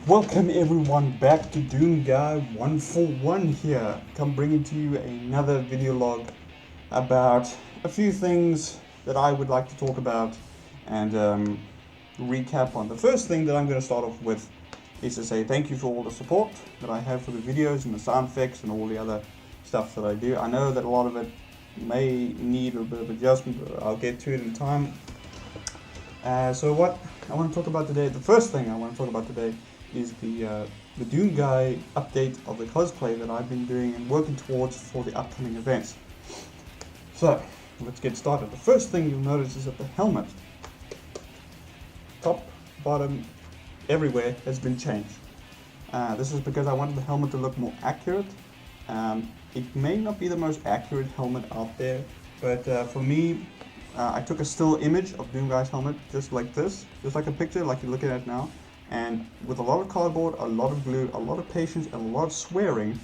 Welcome everyone back to Doomguy141 here. Come bringing to you another video log about a few things that I would like to talk about and recap on. The first thing that I'm going to start off with is to say thank you for all the support that I have for the videos and the sound effects and all the other stuff that I do. I know that a lot of it may need a bit of adjustment, but I'll get to it in time. So what I want to talk about today, the first thing I want to talk about today is the Doomguy update of the cosplay that I've been doing and working towards for the upcoming events. So, let's get started. The first thing you'll notice is that the helmet, top, bottom, everywhere has been changed. This is because I wanted the helmet to look more accurate. It may not be the most accurate helmet out there, but for me, I took a still image of Doomguy's helmet just like this, just like a picture like you're looking at now. And with a lot of cardboard, a lot of glue, a lot of patience, and a lot of swearing,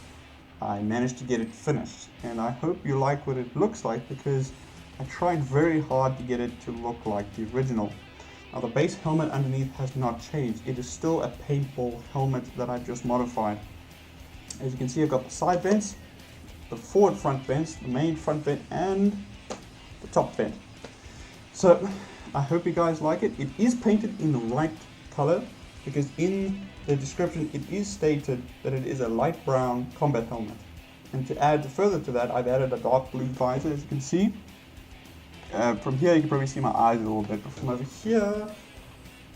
I managed to get it finished. And I hope you like what it looks like, because I tried very hard to get it to look like the original. Now the base helmet underneath has not changed. It is still a paintball helmet that I've just modified. As you can see, I've got the side vents, the forward front vents, the main front vent, and the top vent. So I hope you guys like it. It is painted in the right color, because in the description it is stated that it is a light brown combat helmet. And to add further to that, I've added a dark blue visor, as you can see. From here you can probably see my eyes a little bit, but from over here,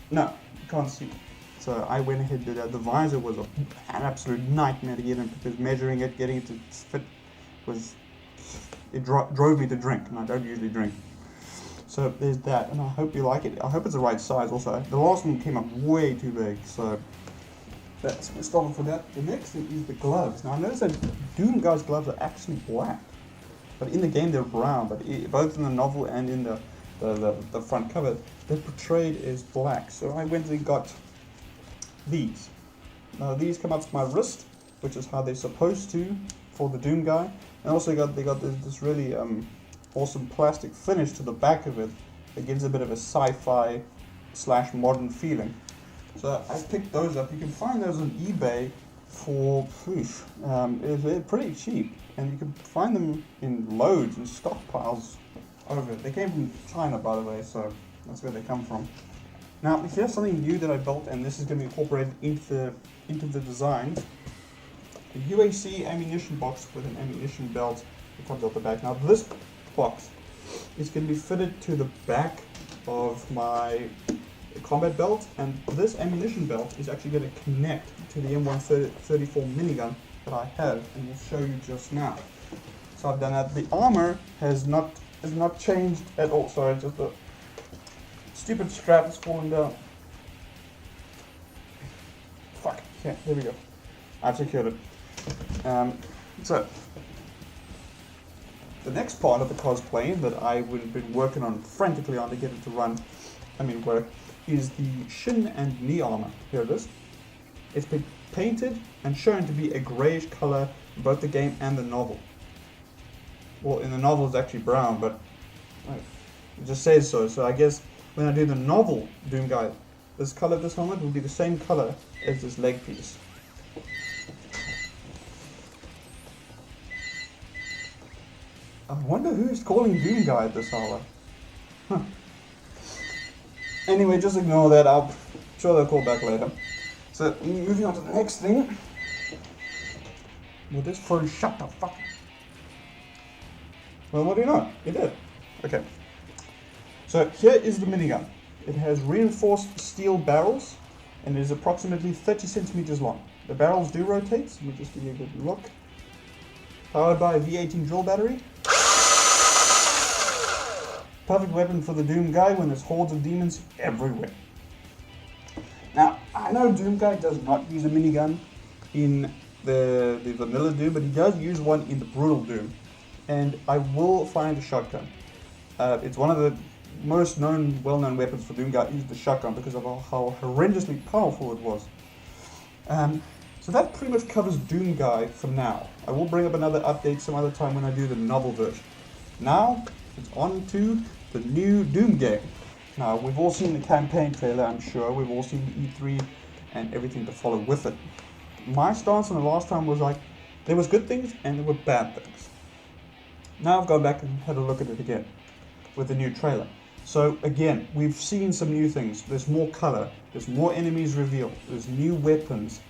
no, you can't see. So I went ahead and did that. The visor was an absolute nightmare to get in, because measuring it, getting it to fit, drove me to drink, and I don't usually drink. So there's that, and I hope you like it. I hope it's the right size also. The last one came up way too big, so that's we're starting for that. The next thing is the gloves. Now I noticed that Doomguy's gloves are actually black, but in the game they're brown. But both in the novel and in the front cover, they're portrayed as black. So I went and got these. Now these come up to my wrist, which is how they're supposed to for the Doomguy. And also they got this really awesome plastic finish to the back of it that gives a bit of a sci-fi / modern feeling. So I picked those up. You can find those on eBay for they're pretty cheap, and you can find them in loads and stockpiles over it. They came from China, by the way, so that's where they come from. Now here's something new that I built, and this is going to be incorporated into the design. The UAC ammunition box with an ammunition belt that comes out the back. Now this box is going to be fitted to the back of my combat belt, and this ammunition belt is actually going to connect to the M134 minigun that I have, and will show you just now. So I've done that. The armor has not changed at all. Sorry, just the stupid strap is falling down. Fuck. Okay, there we go. I've secured it. So the next part of the cosplay that I would have been working on frantically on to get it to work, is the shin and knee armor. Here it is. It's been painted and shown to be a grayish color in both the game and the novel. Well, in the novel it's actually brown, but it just says so. So I guess when I do the novel Doomguy, this color of this helmet will be the same color as this leg piece. I wonder who's calling Doomguy at this hour. Huh. Anyway, just ignore that. I'm sure they'll call back later. So, moving on to the next thing. Will this phone shut the fuck? Well, what do you know? It did. Okay. So, here is the minigun. It has reinforced steel barrels, and it is approximately 30 centimeters long. The barrels do rotate, so let me just give you a good look. Powered by a V18 drill battery. Perfect weapon for the Doomguy when there's hordes of demons everywhere. Now, I know Doomguy does not use a minigun in the vanilla Doom, but he does use one in the brutal Doom. And I will find a shotgun. It's one of the most well-known weapons for Doomguy is the shotgun, because of how horrendously powerful it was. So that pretty much covers Doomguy for now. I will bring up another update some other time when I do the novel version. Now, it's on to the new Doom game. Now, we've all seen the campaign trailer, I'm sure. We've all seen the E3 and everything to follow with it. My stance on the last time was like, there was good things and there were bad things. Now I've gone back and had a look at it again with the new trailer. So again, we've seen some new things. There's more color, there's more enemies revealed, there's new weapons.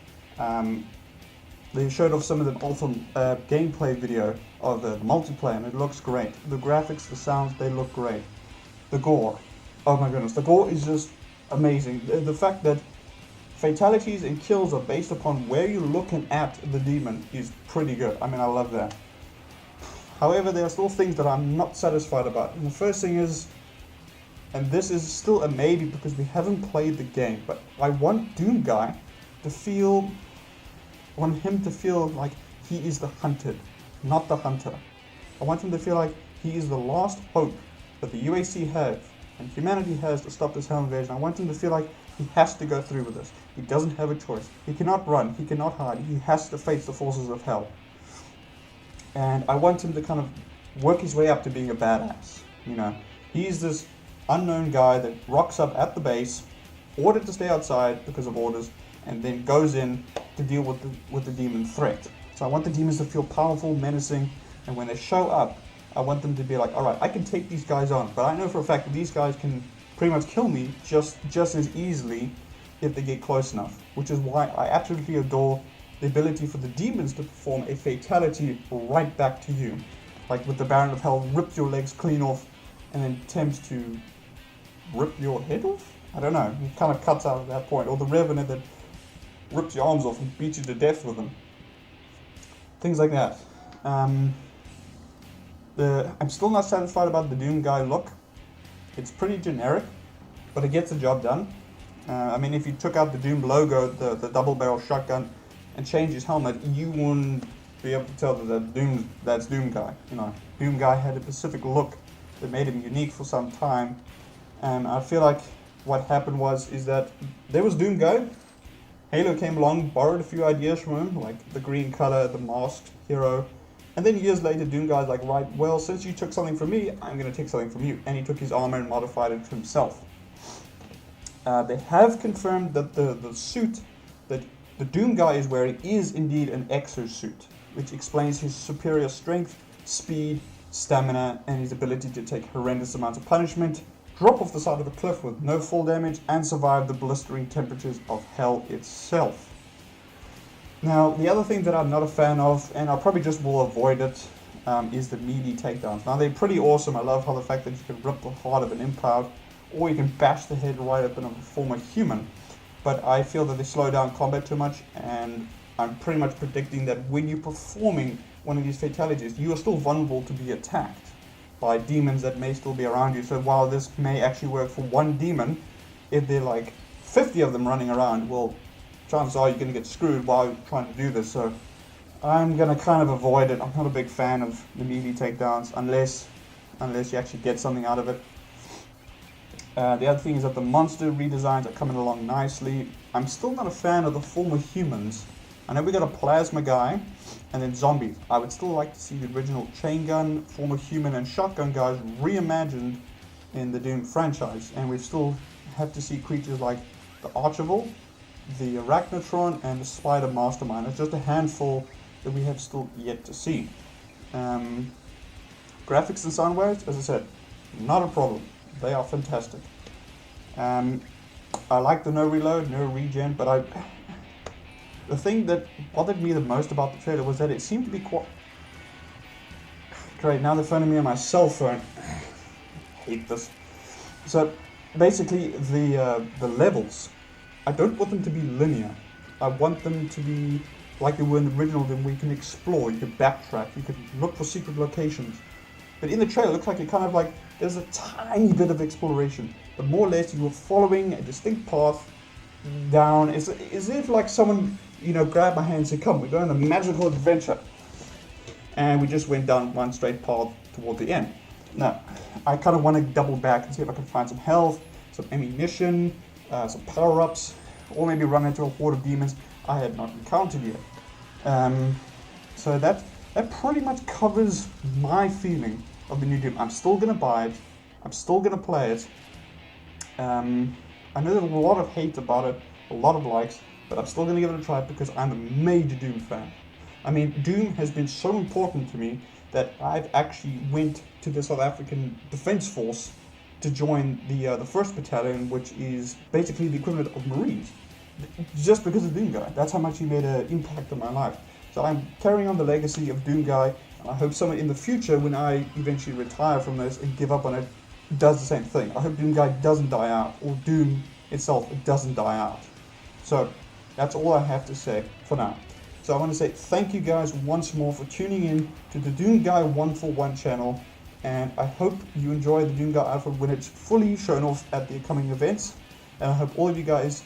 They showed off some of the awesome gameplay video of the multiplayer, and it looks great. The graphics, the sounds, they look great. The gore, oh my goodness, the gore is just amazing. The fact that fatalities and kills are based upon where you're looking at the demon is pretty good. I mean, I love that. However, there are still things that I'm not satisfied about. And the first thing is, and this is still a maybe because we haven't played the game, but I want Doomguy to feel, I want him to feel like he is the hunted, not the hunter. I want him to feel like he is the last hope that the UAC have and humanity has to stop this hell invasion. I want him to feel like he has to go through with this. He doesn't have a choice. He cannot run, he cannot hide, he has to face the forces of hell. And I want him to kind of work his way up to being a badass. You know, he's this unknown guy that rocks up at the base, ordered to stay outside because of orders, and then goes in to deal with the demon threat. So I want the demons to feel powerful, menacing, and when they show up, I want them to be like, alright, I can take these guys on, but I know for a fact that these guys can pretty much kill me just as easily if they get close enough, which is why I absolutely adore the ability for the demons to perform a fatality right back to you. Like with the Baron of Hell rips your legs clean off and then attempts to rip your head off? I don't know, it kind of cuts out at that point. Or the Revenant that rips your arms off and beats you to death with them. Things like that. I'm still not satisfied about the Doomguy look. It's pretty generic, but it gets the job done. I mean, if you took out the Doom logo, the double barrel shotgun, and changed his helmet, you wouldn't be able to tell that that's Doomguy. You know, Doomguy had a specific look that made him unique for some time, and I feel like what happened is that there was Doomguy. Halo came along, borrowed a few ideas from him, like the green color, the masked hero, and then years later, Doomguy's like, right, well, since you took something from me, I'm going to take something from you, and he took his armor and modified it to himself. They have confirmed that the suit that the Doomguy is wearing is indeed an exosuit, which explains his superior strength, speed, stamina, and his ability to take horrendous amounts of punishment, drop off the side of a cliff with no fall damage, and survive the blistering temperatures of hell itself. Now, the other thing that I'm not a fan of, and I probably just will avoid it, is the melee takedowns. Now, they're pretty awesome. I love how the fact that you can rip the heart of an imp out, or you can bash the head right open of a former human. But I feel that they slow down combat too much, and I'm pretty much predicting that when you're performing one of these fatalities, you are still vulnerable to be attacked by demons that may still be around you. So while this may actually work for one demon, if there are like 50 of them running around, well, chances are you're going to get screwed while you're trying to do this. So I'm going to kind of avoid it. I'm not a big fan of the melee takedowns unless you actually get something out of it. The other thing is that the monster redesigns are coming along nicely. I'm still not a fan of the former humans. I know we got a plasma guy and then zombies. I would still like to see the original chain gun, former human, and shotgun guys reimagined in the Doom franchise. And we still have to see creatures like the Archivore, the Arachnotron, and the Spider Mastermind. It's just a handful that we have still yet to see. Graphics and sound-wise, as I said, not a problem. They are fantastic. I like the no reload, no regen, but the thing that bothered me the most about the trailer was that it seemed to be quite... Great, now they're phoning me on my cell phone. I hate this. So, basically, the levels, I don't want them to be linear. I want them to be like they were in the original, then we can explore, you can backtrack, you can look for secret locations. But in the trailer, it looks like it kind of like, there's a tiny bit of exploration, but more or less you were following a distinct path down. It's if like someone, you know, grabbed my hand and said, come, we're going on a magical adventure. And we just went down one straight path toward the end. Now, I kind of want to double back and see if I can find some health, some ammunition, some power-ups, or maybe run into a horde of demons I had not encountered yet. So that pretty much covers my feeling of the new Doom. I'm still going to buy it. I'm still going to play it. I know there's a lot of hate about it, a lot of likes, but I'm still going to give it a try because I'm a major Doom fan. I mean, Doom has been so important to me that I've actually went to the South African Defence Force to join the 1st Battalion, which is basically the equivalent of Marines, just because of Doomguy. That's how much he made an impact on my life. So I'm carrying on the legacy of Doomguy, and I hope someone in the future, when I eventually retire from this and give up on it, does the same thing. I hope Doomguy doesn't die out, or Doom itself doesn't die out. So that's all I have to say for now. So I want to say thank you guys once more for tuning in to the Doomguy141 channel, and I hope you enjoy the Doomguy outfit when it's fully shown off at the upcoming events. And I hope all of you guys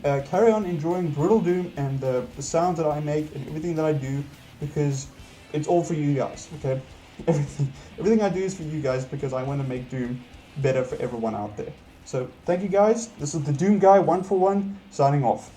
carry on enjoying Brutal Doom and the sounds that I make and everything that I do, because it's all for you guys, okay? Everything I do is for you guys because I want to make Doom better for everyone out there. So thank you guys. This is the Doomguy141 signing off.